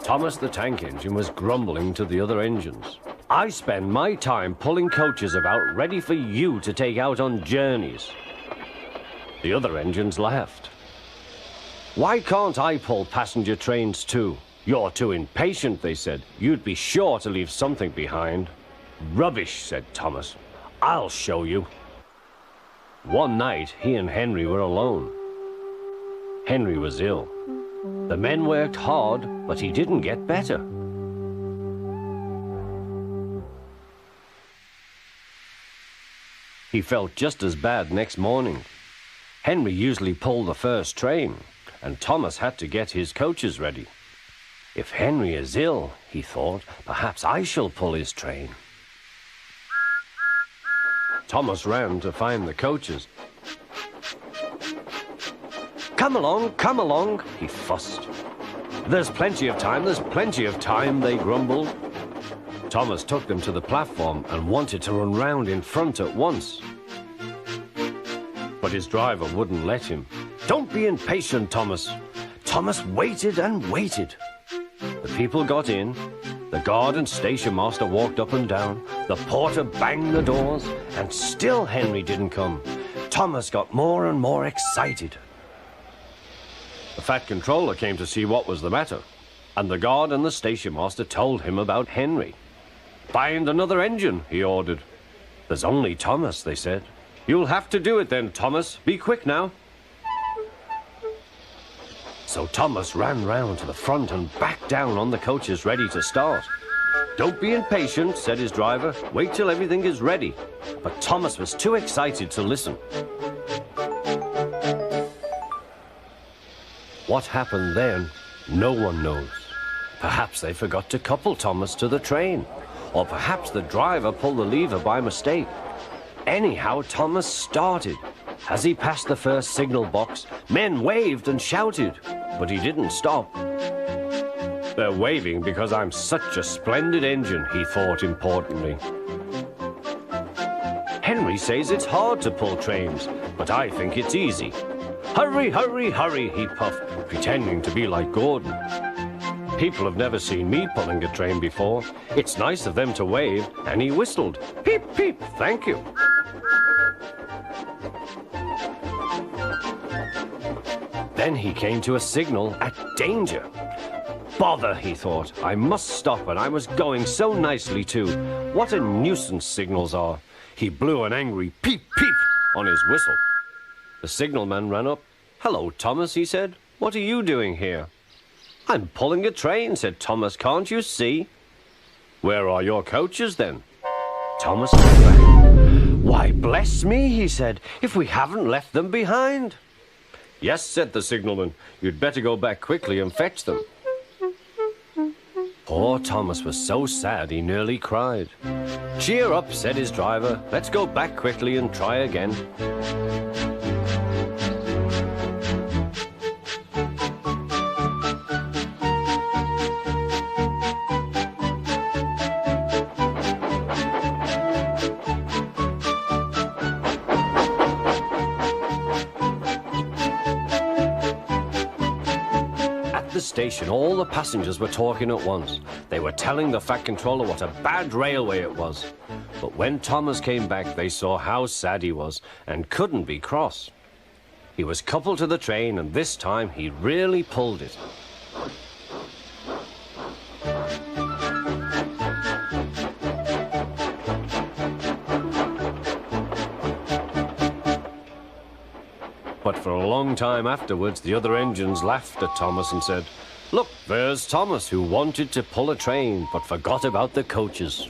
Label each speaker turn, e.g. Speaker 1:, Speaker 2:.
Speaker 1: Thomas the tank engine was grumbling to the other engines. I spend my time pulling coaches about ready for you to take out on journeys. The other engines laughed. Why can't I pull passenger trains too? You're too impatient, they said. You'd be sure to leave something behind. Rubbish, said Thomas. I'll show you. One night, he and Henry were alone. Henry was ill. The men worked hard, but he didn't get better. He felt just as bad next morning. Henry usually pulled the first train, and Thomas had to get his coaches ready. If Henry is ill, he thought, perhaps I shall pull his train. Thomas ran to find the coaches. Come along, he fussed. There's plenty of time, they grumbled. Thomas took them to the platform and wanted to run round in front at once. But his driver wouldn't let him. Don't be impatient, Thomas. Thomas waited and waited. The people got in. The guard and station master walked up and down. The porter banged the doors, and still Henry didn't come. Thomas got more and more excited. The fat controller came to see what was the matter, and the guard and the station master told him about Henry. Find another engine, he ordered. There's only Thomas, they said. You'll have to do it then, Thomas. Be quick now. So Thomas ran round to the front and back down on the coaches ready to start. Don't be impatient, said his driver. Wait till everything is ready. But Thomas was too excited to listen. What happened then, no one knows. Perhaps they forgot to couple Thomas to the train, or perhaps the driver pulled the lever by mistake. Anyhow, Thomas started. As he passed the first signal box, men waved and shouted, but he didn't stop. They're waving because I'm such a splendid engine, he thought importantly. Henry says it's hard to pull trains, but I think it's easy. Hurry, hurry, hurry, he puffed, pretending to be like Gordon. People have never seen me pulling a train before. It's nice of them to wave, and he whistled. Peep, peep, thank you. Then he came to a signal at danger. Bother, he thought. I must stop, and I was going so nicely too. What a nuisance signals are. He blew an angry peep, peep on his whistle. The signalman ran up. Hello, Thomas, he said. What are you doing here? I'm pulling a train, said Thomas. Can't you see? Where are your coaches, then? Thomas came back. Why, bless me, he said, if we haven't left them behind. Yes, said the signalman. You'd better go back quickly and fetch them. Poor Thomas was so sad he nearly cried. Cheer up, said his driver. Let's go back quickly and try again. The station, all the passengers were talking at once. They were telling the fat controller what a bad railway it was. But when Thomas came back, they saw how sad he was and couldn't be cross. He was coupled to the train, and this time he really pulled it. But for a long time afterwards, the other engines laughed at Thomas and said, Look, there's Thomas, who wanted to pull a train, but forgot about the coaches.